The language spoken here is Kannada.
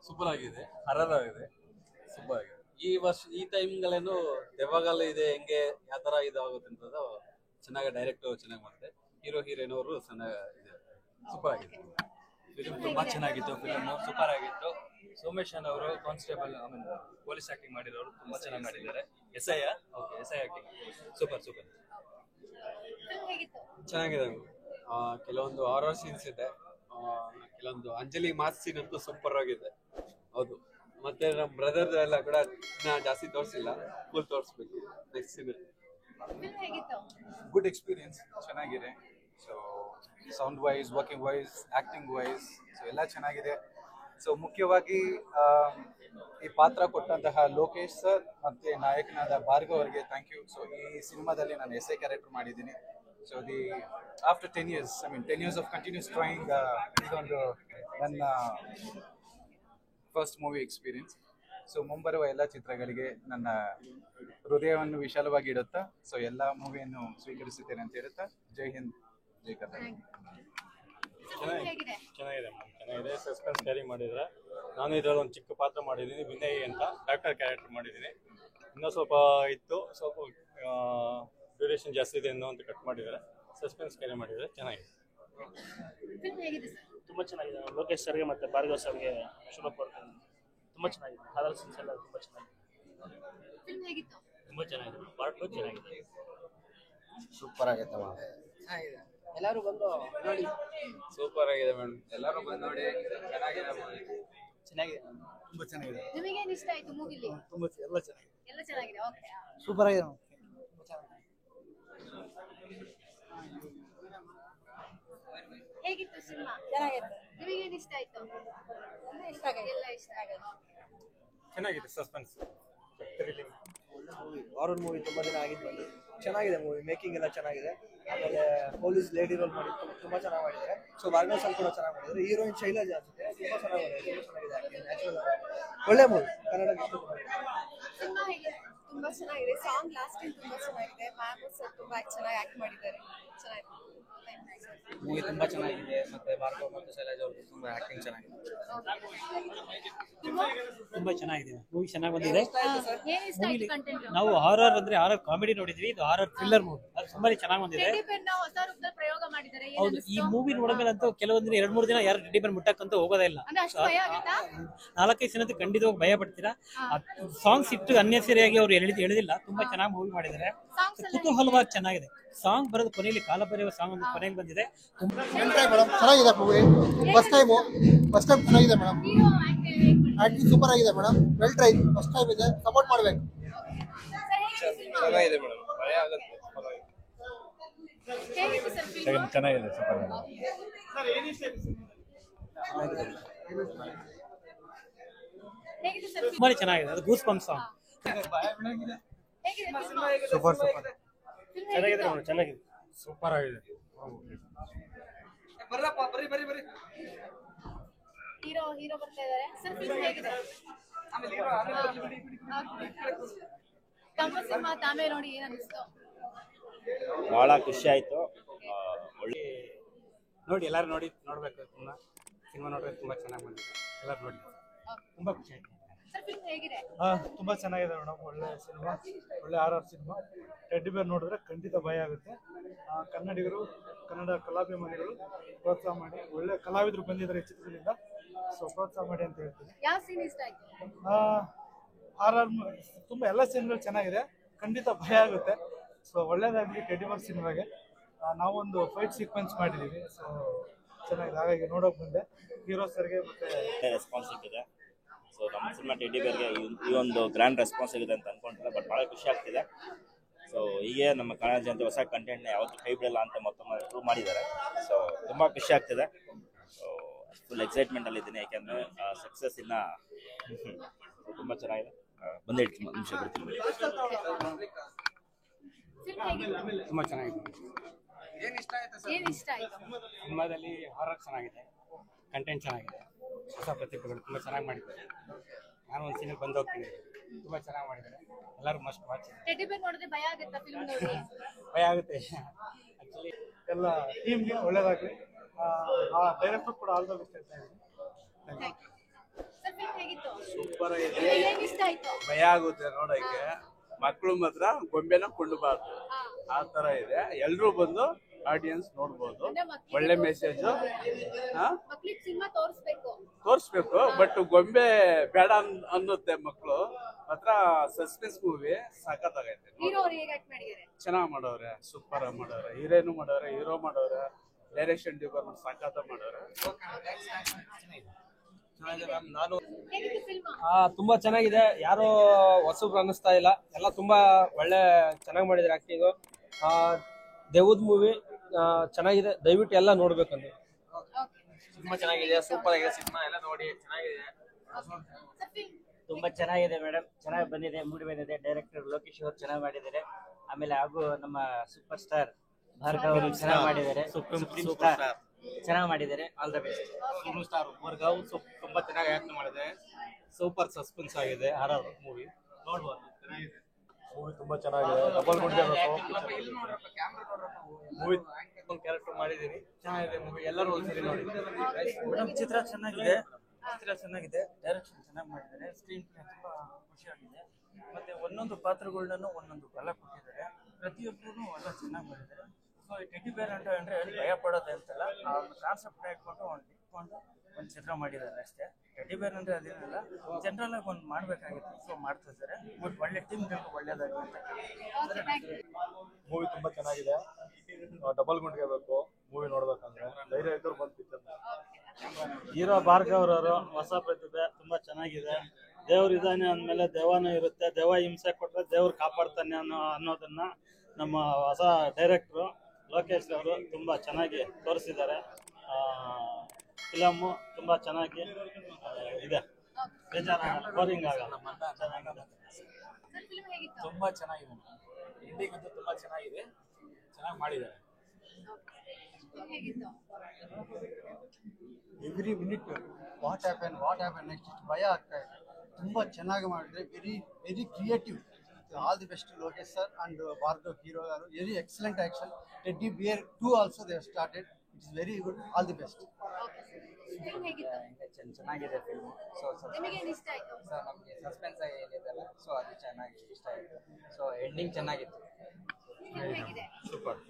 ಸೂಪರ್ ಆಗಿದೆ, ಹರರ್ ಆಗಿದೆ, ಸೂಪರ್ ಆಗಿದೆ. ಈ ವರ್ಷ ಈ ಟೈಮ್ಗಳೇನು ಯಾವಾಗಲ್ಲ ಇದೆ ಹೆಂಗೆ ಯಾವ ತರ ಇದಾಗುತ್ತೆ ಅಂತದ್ದು ಚೆನ್ನಾಗಿ ಡೈರೆಕ್ಟ್ ಚೆನ್ನಾಗಿ ಮಾಡಿದೆ. ಹೀರೋ ಹೀರೋಯಿನ್ ಅವರು ಚೆನ್ನಾಗಿದೆ, ಸೂಪರ್ ಆಗಿದೆ. ಫಿಲ್ಮ್ ತುಂಬಾ ಚೆನ್ನಾಗಿತ್ತು. ಫಿಲ್ಮ್ ಸೂಪರ್ ಆಗಿತ್ತು. ಸೋಮೇಶ್ ಅವರು ಕಾನ್ಸ್ಟೇಬಲ್ ಪೊಲೀಸ್ ಆಕ್ಟಿಂಗ್ ಮಾಡಿರೋರು ತುಂಬಾ ಚೆನ್ನಾಗಿ ಮಾಡಿದ್ದಾರೆ. SI acting super. ಚೆನ್ನಾಗಿದೆ. ಕೆಲವೊಂದು ಹಾರರ್ ಸೀನ್ಸ್ ಇದೆ, ಕೆಲವೊಂದು ಅಂಜಲಿ ಮಾಸ್ ಸೀನ್ ಅಂತೂ ಸೂಪರ್ ಆಗಿದೆ. ಹೌದು, ಮತ್ತೆ ನಮ್ಮ ಬ್ರದರ್ ಎಲ್ಲ ಕೂಡ ಜಾಸ್ತಿ ತೋರಿಸಿಲ್ಲ, ಫುಲ್ ತೋರಿಸ್ಬೇಕು ನೆಕ್ಸ್ಟ್ ಸೀನ್. ಗುಡ್ ಎಕ್ಸ್ಪೀರಿಯನ್ಸ್, ಚೆನ್ನಾಗಿದೆ. So sound wise, working wise, acting wise, so ಎಲ್ಲ ಚೆನ್ನಾಗಿದೆ. ಸೊ ಮುಖ್ಯವಾಗಿ ಈ ಪಾತ್ರ ಕೊಟ್ಟಂತಹ ಲೋಕೇಶ್ ಸರ್ ಮತ್ತೆ ನಾಯಕನಾದ ಭಾರ್ಗವ್ ಅವರಿಗೆ ಥ್ಯಾಂಕ್ ಯು. ಸೊ ಈ ಸಿನಿಮಾದಲ್ಲಿ ನಾನು ಎಸ್ಐ ಕ್ಯಾರೆಕ್ಟರ್ ಮಾಡಿದ್ದೀನಿ. So after 10 years, 10 years of continuous trying, ಇದೊಂದು ನನ್ನ ಫಸ್ಟ್ ಮೂವಿ ಎಕ್ಸ್ಪೀರಿಯನ್ಸ್. ಸೊ ಮುಂಬರುವ ಎಲ್ಲ ಚಿತ್ರಗಳಿಗೆ ನನ್ನ ಹೃದಯವನ್ನು ವಿಶಾಲವಾಗಿ ಇಡುತ್ತಾ ಸೊ ಎಲ್ಲ ಮೂವಿಯನ್ನು ಸ್ವೀಕರಿಸುತ್ತೇನೆ ಅಂತ ಹೇಳುತ್ತಾ, ಜೈ ಹಿಂದ್, ಜೈ ಕರ್ನಾಟಕ. ಚೆನ್ನಾಗಿದೆ. ಸಸ್ಪೆನ್ಸ್ ಕ್ಯಾರಿ ಮಾಡಿದ್ರೆ. ನಾನು ಇದರಲ್ಲಿ ಒಂದು ಚಿಕ್ಕ ಪಾತ್ರ ಮಾಡಿದ್ದೀನಿ, ವಿನಯ್ ಅಂತ ಡಾಕ್ಟರ್ ಕ್ಯಾರೆಕ್ಟರ್ ಮಾಡಿದ್ದೀನಿ. ಇನ್ನೂ ಸ್ವಲ್ಪ ಇತ್ತು, ಸ್ವಲ್ಪ ಡ್ಯೂರೇಷನ್ ಜಾಸ್ತಿ ಇದೆ ಅನ್ನೋ ಅಂತ ಕಟ್ ಮಾಡಿದ್ದಾರೆ. ಸಸ್ಪೆನ್ಸ್ ಕ್ಯಾರಿ ಮಾಡಿದರೆ ಚೆನ್ನಾಗಿದೆ. ತುಂಬ ಚೆನ್ನಾಗಿದೆ. ಲೋಕೇಶ್ ಸರ್ಗೆ ಮತ್ತು ಭಾರ್ಗವ್ ಸರ್ಗೆ ಶುಭ ಕೋರ್ತೀನಿ. ತುಂಬ ಚೆನ್ನಾಗಿದೆ. ಹಾರರ್ ಸೀನ್ಸ್ ಎಲ್ಲ ತುಂಬ ಚೆನ್ನಾಗಿದೆ. ತುಂಬ ಚೆನ್ನಾಗಿದೆ. ಪಾರ್ಟ್ 2 ಚೆನ್ನಾಗಿದೆ. ಸೂಪರ್ ಆಗೈತೆ ಚೆನ್ನಾಗಿದೆ. ಎಲ್ಲರೂ ಬಂದು ನೋಡಿ. ಸೂಪರ್ ಆಗಿದೆ ಮೇಡಮ್, ಎಲ್ಲರೂ ಬಂದು ನೋಡಿ. ಚೆನ್ನಾಗಿದೆ, ತುಂಬಾ ಚೆನ್ನಾಗಿದೆ. ನಿಮಗೆ ಏನು ಇಷ್ಟ ಆಯ್ತು ಮೂವಿಲಿ? ತುಂಬಾ ಎಲ್ಲ ಚೆನ್ನಾಗಿದೆ. ಎಲ್ಲ ಚೆನ್ನಾಗಿದೆ. ಓಕೆ, ಸೂಪರ್ ಆಗಿದೆ. ಹೇಗಿತ್ತು ಸಿನಿಮಾ? ಚೆನ್ನಾಗಿತ್ತು. ನಿಮಗೆ ಏನು ಇಷ್ಟ ಆಯ್ತು? ಇಷ್ಟ ಆಗಿದೆ. ಎಲ್ಲ ಇಷ್ಟ ಆಗಿದೆ. ಚೆನ್ನಾಗಿದೆ. ಸಸ್ಪೆನ್ಸ್ ಹಾರರ್ ಮೂವಿ ತುಂಬಾ ದಿನ ಆಗಿದ್ದು ಬಂದು ಚೆನ್ನಾಗಿದೆ. ಮೂವಿ ಮೇಕಿಂಗ್ ಎಲ್ಲ ಚೆನ್ನಾಗಿದೆ. ಆಮೇಲೆ ಪೊಲೀಸ್ ಲೇಡಿ ರೋಲ್ ಮಾಡಿ ತುಂಬಾ ಚೆನ್ನಾಗಿ ಮಾಡಿದ್ದಾರೆ. ಸೊ ಭಾರ್ಗವ್ ಸರ್ ಕೂಡ ಚೆನ್ನಾಗಿ ಮಾಡಿದ್ದಾರೆ. ಹೀರೋಯಿನ್ ಶೈಲಜಾ ಜೊತೆ ತುಂಬಾ ಚೆನ್ನಾಗಿ ಮಾಡಿದ್ದಾರೆ. ತುಂಬಾ ಚೆನ್ನಾಗಿದೆ. ನ್ಯಾಚುರಲ್ ಒಳ್ಳೆ ಮೂವಿ. ಕನ್ನಡಕ್ಕೆ ಇಷ್ಟ. ಸಿನಿಮಾ ಹೇಗಿದೆ? ತುಂಬಾ ಚೆನ್ನಾಗಿದೆ. ಸಾಂಗ್ ಲಾಸ್ಟ್ ತುಂಬಾ ಚೆನ್ನಾಗಿದೆ. ಮ್ಯಾಮ್ ಸರ್ ತುಂಬಾ ಚೆನ್ನಾಗಿ ಆಕ್ಟ್ ಮಾಡಿದ್ದಾರೆ. ಚೆನ್ನಾಗಿದೆ. ಮೂವಿ ತುಂಬಾ ಚೆನ್ನಾಗಿದೆ. ಮತ್ತೆ ಭಾರ್ಗವ್ ಮತ್ತು ಶೈಲಜಾ ಅವರು ತುಂಬಾ ಆಕ್ಟಿಂಗ್ ಚೆನ್ನಾಗಿದೆ. ತುಂಬಾ ಚೆನ್ನಾಗಿದೆ. ಮೂವಿ ಚೆನ್ನಾಗಿ ಬಂದಿದೆ. ಏನು ಇಷ್ಟ ಆಯ್ತು ಕಂಟೆಂಟ್? ನಾವು ಹಾರರ್ ಅಂದ್ರೆ ಹಾರರ್ ಕಾಮಿಡಿ ನೋಡಿದ್ವಿ, ಇದು ಹಾರರ್ ಥ್ರಿಲ್ಲರ್ ಮೂವಿ. ಅದು ತುಂಬಾ ಚೆನ್ನಾಗಿ ಬಂದಿದೆ. ಟೆಡ್ಡಿ ಬೆನ್ನ ಹೊಸ ರೂಪದಲ್ಲಿ ಪ್ರಯೋಗ ಮಾಡಿದ್ದಾರೆ. ಹೌದು, ಈ ಮೂವಿ ನೋಡಿದ್ಮೇಲಂತೂ ಕೆಲವೊಂದು ದಿನ 2-3 ದಿನ ಯಾರು ಟೆಡ್ಡಿ ಬೆನ್ ಮುಟ್ಟಕ್ಕಂತೂ ಹೋಗೋದೇ ಇಲ್ಲ. ಅಂದ್ರೆ ಅಷ್ಟು ಭಯ ಆಗುತ್ತಾ? 4-5 ದಿನ ಖಂಡಿತವಾಗಿ ಭಯ ಪಡ್ತೀರಾ. ಸಾಂಗ್ಸ್ ಇಟ್ಟು ಅನ್ನೆಸರಿಯಾಗಿ ಅವ್ರು ಎಳೆದಿಲ್ಲ. ತುಂಬಾ ಚೆನ್ನಾಗಿ ಮೂವಿ ಮಾಡಿದ್ದಾರೆ. ಕುತೂಹಲವಾಗಿ ಚೆನ್ನಾಗಿದೆ. ಸಾಂಗ್ ಬರೋದು ಕೊನೆಯಲ್ಲಿ ಕಾಲ ಬರೆಯುವ ಸಾಂಗ್ ಒಂದು ಕೊನೆಯಲ್ಲಿ ಬಂದಿದೆ. ಚೆನ್ನಾಗಿದೆ ಮೂವಿ. ಫಸ್ಟ್ ಟೈಮ್ ಚೆನ್ನಾಗಿದೆ ಮೇಡಮ್. ಆಕ್ಟಿಂಗ್ ಸೂಪರ್ ಆಗಿದೆ madam. Well try. First time ಇದೆ, ಸಪೋರ್ಟ್ ಮಾಡಬೇಕು. ಚೆನ್ನಾಗಿದೆ ಮೇಡಮ್, ಭಯ ಆಗುತ್ತೆ. ಚೆನ್ನಾಗಿದೆ. ಸೂಪರ್ ತುಂಬಾ ಚೆನ್ನಾಗಿದೆ. ಅದು ಗೂಸ್ ಬಂಪ್ ಸಾಂಗ್. ಸೂಪರ್ ಚೆನ್ನಾಗಿದೆ. ಸೂಪರ್ ಆಗಿದೆ. ಹೀರೋ ಬರ್ತಾ ಇದ್ದಾರೆ ಸರ್. ಫಿಲ್ಮ್ ಹೇಗಿದೆ? ತಮ್ಮ ಸಿನಿಮಾ ತಾವೇ ನೋಡಿ ಏನ್ ಅನಿಸ್ತು? ಬಹಳ ಖುಷಿ ಆಯ್ತು. ಒಳ್ಳೆ ನೋಡಿ, ಎಲ್ಲರೂ ನೋಡ್ಬೇಕು. ಸಿನಿಮಾ ನೋಡಿದ್ರೆ ತುಂಬಾ ಚೆನ್ನಾಗಿ ಬಂದಿದೆ. ಎಲ್ಲರೂ ನೋಡಿ, ತುಂಬಾ ಖುಷಿ ಆಯ್ತು. ಸರ್ ಫಿಲ್ಮ್ ಹೇಗಿದೆ? ತುಂಬಾ ಚೆನ್ನಾಗಿದೆ ಮೇಡಮ್. ಒಳ್ಳೆ ಸಿನಿಮಾ, ಒಳ್ಳೆ ಹಾರರ್ ಸಿನಿಮಾ. ಟೆಡ್ಡಿ ಬೇರ್ ನೋಡಿದ್ರೆ ಖಂಡಿತ ಭಯ ಆಗುತ್ತೆ. ಕನ್ನಡಿಗರು, ಕನ್ನಡ ಕಲಾಭಿಮಾನಿಗಳು ಪ್ರೋತ್ಸಾಹ ಮಾಡಿ. ಒಳ್ಳೆ ಕಲಾವಿದರು ಬಂದಿದ್ದಾರೆ ಈ ಚಿತ್ರದಿಂದ. ಸೊ ಪ್ರೋತ್ಸಾಹ ಮಾಡಿ ಅಂತ ಹೇಳ್ತೀನಿ. ಯಾವ ಸೀನ್ ಇಷ್ಟ ಆಯ್ತು? ಹಾರರ್ ತುಂಬಾ ಎಲ್ಲ ಸೀನ್ಗಳು ಚೆನ್ನಾಗಿದೆ. ಖಂಡಿತ ಭಯ ಆಗುತ್ತೆ. ಸೊ ಒಳ್ಳೇದಾಗಲಿ ಟೆಡ್ಡಿ ಬೇರ್ ಸಿನಿಮಾಗೆ. ನಾವೊಂದು ಫೈಟ್ ಸೀಕ್ವೆನ್ಸ್ ಮಾಡಿದ್ದೀವಿ. ಸೊ ಚೆನ್ನಾಗಿದೆ, ಹಾಗಾಗಿ ನೋಡೋಕೆ ಬಂದೆ. ಹೀರೋ ಸರ್ಗೆ ಮತ್ತೆ ರೆಸ್ಪಾನ್ಸ್ ಸಿಕ್ಕಿದೆ. ಸೊ ನಮ್ಮ ಸಿನಿಮಾ ಟೆಡ್ಡಿ ಬೇರ್ಗೆ ಈ ಒಂದು ಗ್ರ್ಯಾಂಡ್ ರೆಸ್ಪಾನ್ಸ್ ಸಿಗುತ್ತೆ ಅಂತ ಅನ್ಕೊಂಡಿಲ್ಲ. ಬಟ್ ಭಾಳ ಖುಷಿ ಆಗ್ತಿದೆ. ಸೊ ಹೀಗೆ ನಮ್ಮ ಕನ್ನಡ ಜನತೆ ಹೊಸ ಕಂಟೆಂಟ್ನ ಯಾವತ್ತೂ ಕೈ ಬಿಡಲ್ಲ ಅಂತ ಮತ್ತೊಮ್ಮೆ ಪ್ರೂವ್ ಮಾಡಿದ್ದಾರೆ. ಸೊ ತುಂಬ ಖುಷಿ ಆಗ್ತಿದೆ. ಸೊ ಫುಲ್ ಎಕ್ಸೈಟ್ಮೆಂಟಲ್ಲಿ ಇದ್ದೀನಿ. ಯಾಕೆಂದರೆ ಸಕ್ಸಸ್ ಇನ್ನು ತುಂಬ ಚೆನ್ನಾಗಿದೆ. ಬಂದೇ ನಿಮಿಷ ಬಿಡ್ತೀನಿ. ತುಂಬಾ ಚೆನ್ನಾಗಿದೆ. ಏನ್ ಇಷ್ಟ ಆಯ್ತು? ಸಿನಿಮಾದಲ್ಲಿ ಹಾರರ್ ಚೆನ್ನಾಗಿದೆ, ಕಂಟೆಂಟ್ ಚೆನ್ನಾಗಿದೆ, ಹೊಸ ಪ್ರತಿಭೆಗಳು ತುಂಬ ಚೆನ್ನಾಗಿ ಮಾಡಿದ್ದಾರೆ. ನಾನು ಒಂದು ಸೀನಿಗೆ ಬಂದು ಹೋಗ್ತೀನಿ. ತುಂಬ ಚೆನ್ನಾಗಿ ಮಾಡಿದ್ದಾರೆ. ಎಲ್ಲರೂ ಮಸ್ಟ್ ವಾಚ್. ಟೆಡ್ಡಿ ಬೇರ್ ನೋಡಿದ್ರೆ ಭಯ ಆಗುತ್ತಾ ಫಿಲ್ಮ್ ನೋಡಿ? ಭಯ ಆಗುತ್ತೆ ಆಕ್ಚುಲಿ. ಎಲ್ಲ ಟೀಮ್ಗೆ ಒಳ್ಳೇದಾಗಲಿ. ಡೈರೆಕ್ಟರ್ ಕೂಡ ಆಲ್ ದ ಬೆಸ್ಟ್ ಹೇಳ್ತಾ ಇದ್ದೀನಿ. Thank you. ಸೂಪರ್ ಆಗಿದೆ. ಏನ್ ಇಷ್ಟ ಆಯ್ತು? ಭಯ ಆಗುತ್ತೆ ನೋಡಕ್ಕೆ. ಮಕ್ಕಳು ಮಾತ್ರ ಗೊಂಬೆನ ಕೊಂಡಬಾರ್ದು, ಆ ತರ ಇದೆ. ಎಲ್ರೂ ಬಂದು ಆಡಿಯನ್ಸ್ ನೋಡ್ಬೋದು. ಒಳ್ಳೆ ಮೆಸೇಜ್ ಮಕ್ಳಿಗೆ ಸಿನಿಮಾ ತೋರಿಸ್ಬೇಕು. ಬಟ್ ಗೊಂಬೆ ಬೇಡ ಅನ್ನುತ್ತೆ ಮಕ್ಕಳು. ಮಾತ್ರ ಸಸ್ಪೆನ್ಸ್ ಮೂವಿ ಸಖತ್ತಾಗೈತೆ. ಚೆನ್ನಾಗ್ ಮಾಡವ್ರೆ, ಸೂಪರ್ ಆಗಿ ಮಾಡವ್ರೆ. ಹೀರೋನು ಮಾಡವ್ರೆ, ಹೀರೋ ಮಾಡವ್ರೆ, ಡೈರೆಕ್ಷನ್ ಡಿಪಾರ್ಟ್ಮೆಂಟ್ ಸಖತ್ ಮಾಡವ್ರೆ. ನಾನು ತುಂಬಾ ಚೆನ್ನಾಗಿದೆ. ಯಾರು ಹೊಸಬ್ರು ಅನ್ನಿಸ್ತಾ ಇಲ್ಲ, ಎಲ್ಲ ತುಂಬಾ ಒಳ್ಳೆ ಚೆನ್ನಾಗಿ ಮಾಡಿದ್ರೆ ಆಕ್ಟಿಂಗು. ದೇವದ್ ಮೂವಿ ಚೆನ್ನಾಗಿದೆ, ದಯವಿಟ್ಟು ಎಲ್ಲ ನೋಡ್ಬೇಕಂದ್ರೆ. ತುಂಬಾ ಚೆನ್ನಾಗಿದೆ, ಸೂಪರ್ ಆಗಿದೆ ಸಿನಿಮಾ, ಎಲ್ಲ ನೋಡಿ ಚೆನ್ನಾಗಿದೆ. ತುಂಬಾ ಚೆನ್ನಾಗಿದೆ ಮೇಡಮ್, ಚೆನ್ನಾಗಿ ಬಂದಿದೆ, ಮೂಡಿ ಬಂದಿದೆ. ಡೈರೆಕ್ಟರ್ ಲೋಕೇಶ್ ಅವರು ಚೆನ್ನಾಗಿ ಮಾಡಿದ್ದಾರೆ. ಆಮೇಲೆ ಹಾಗೂ ನಮ್ಮ ಸೂಪರ್ ಸ್ಟಾರ್ ಭಾರ್ಗವ್ ಅವರು ಚೆನ್ನಾಗಿ ಮಾಡಿದ್ದಾರೆ. ಸುಪ್ರೀಂ ಸ್ಟಾರ್ ಚೆನ್ನಾಗಿ ಮಾಡಿದ್ದಾರೆ. All the best. Super star Bhargav ತುಂಬಾ ಚೆನ್ನಾಗಿ ಆಕ್ಟ್ ಮಾಡಿದೆ. ಸೂಪರ್ ಸಸ್ಪೆನ್ಸ್ ಆಗಿದೆ. ಹಾರರ್ ಮೂವಿ ನೋಡ್ಬೋದು, ಚೆನ್ನಾಗಿದೆ. ಮೂವಿ ತುಂಬಾ ಚೆನ್ನಾಗಿದೆ. ಡಬಲ್ ಗುಂಡೆ ಮೂವಿ ಕ್ಯಾರೆಕ್ಟರ್ ಮಾಡಿದೀನಿ, ಚೆನ್ನಾಗಿದೆ ಮೂವಿ. ಎಲ್ಲರೂ ಒಂದ್ಸರಿ ನೋಡಿ. ಮೇಡಮ್ ಚಿತ್ರ ಚೆನ್ನಾಗಿದೆ, ಡೈರೆಕ್ಷನ್ ಚೆನ್ನಾಗಿ ಮಾಡಿದ್ದಾರೆ. ಸ್ಕ್ರೀನ್ ಪ್ಲೇ ತುಂಬಾ ಖುಷಿಯಾಗಿದೆ. ಮತ್ತೆ ಒಂದೊಂದು ಪಾತ್ರಗಳನ್ನೂ ಒಂದೊಂದು ಬಲ ಕೊಟ್ಟಿದ್ದಾರೆ. ಪ್ರತಿಯೊಬ್ಬರೂ ಎಲ್ಲ ಚೆನ್ನಾಗಿ ಮಾಡಿದ್ದಾರೆ. ಸೊ ಈ ಟೆಡ್ಡಿ ಬೇರ್ ಅಂತ ಅಂದ್ರೆ ಭಯ ಪಡೋದು ಅಂತಲ್ಲ, ಆ ಒಂದು ಕಾನ್ಸೆಪ್ಟ್ ಇಟ್ಕೊಂಡು ಒಂದು ಚಿತ್ರ ಮಾಡಿದ್ದಾರೆ ಅಷ್ಟೇ. ಟೆಡ್ಡಿ ಬೇರ್ ಅಂದ್ರೆ ಅದೇನಲ್ಲ, ಜನರಲ್ ಆಗಿ ಒಂದು ಮಾಡ್ಬೇಕಾಗಿತ್ತು. ಸೊ ಮಾಡ್ತಿದ್ದಾರೆ. ಬಟ್ ಒಳ್ಳೆ ಟೀಮ್ ಒಳ್ಳೇದಾಗಿ ಮೂವಿ ತುಂಬಾ ಚೆನ್ನಾಗಿದೆ. ಡಬಲ್ ಗುಂಡಿಗೆ ಬೇಕು ಮೂವಿ ನೋಡ್ಬೇಕಂದ್ರೆ. ಧೈರ್ಯ ಇದ್ದವ್ರು ಬಂದು ಪಿಕ್ಚರ್. ಹೀರೋ ಭಾರ್ಗವ್ ಅವರು ಹೊಸ ಪ್ರತಿಭೆ, ತುಂಬಾ ಚೆನ್ನಾಗಿದೆ. ದೇವ್ರು ಇದ್ದಾನೆ ಅಂದಮೇಲೆ ದೆವ್ವನೂ ಇರುತ್ತೆ. ದೆವ್ವ ಹಿಂಸೆ ಕೊಟ್ಟರೆ ದೇವ್ರು ಕಾಪಾಡ್ತಾನೆ ಅನ್ನೋದನ್ನ ನಮ್ಮ ಹೊಸ ಡೈರೆಕ್ಟ್ರು ಲೋಕೇಶ್ ಅವರು ತುಂಬಾ ಚೆನ್ನಾಗಿ ತೋರಿಸಿದ್ದಾರೆ. ಫಿಲಮ್ಮು ತುಂಬಾ ಚೆನ್ನಾಗಿ ಇದೆ, ಬೇಜಾರಾಗಲ್ಲ, ಬೋರಿಂಗ್ ಆಗಲ್ಲ. ತುಂಬಾ ಚೆನ್ನಾಗಿದೆ. ಎಂಡಿಂಗ್ ಅಂತೂ ತುಂಬಾ ಚೆನ್ನಾಗಿದೆ, ಚೆನ್ನಾಗಿ ಮಾಡಿದ್ದಾರೆ. Every minute what happen next ಭಯ ಆಗ್ತಾ ಇದೆ. ತುಂಬ ಚೆನ್ನಾಗಿ ಮಾಡಿದ್ರೆ, very creative. All the best Lokesh sir and Bhargav hero garu. Very excellent action. Teddy beer 2 also they started. It's very good. All the best. ಚೆನ್ನಾಗಿದೆ ಫಿಲ್ಮ್. ಸರ್ ನಮಗೆ ಸಸ್ಪೆನ್ಸ್ ಆಗಿ ಏನಿದೆಲ್ಲ, ಸೊ ಅದು ಚೆನ್ನಾಗಿ ಇಷ್ಟ ಆಯಿತು. ಸೊ ಎಂಡಿಂಗ್ ಚೆನ್ನಾಗಿತ್ತು. ಸೂಪರ್.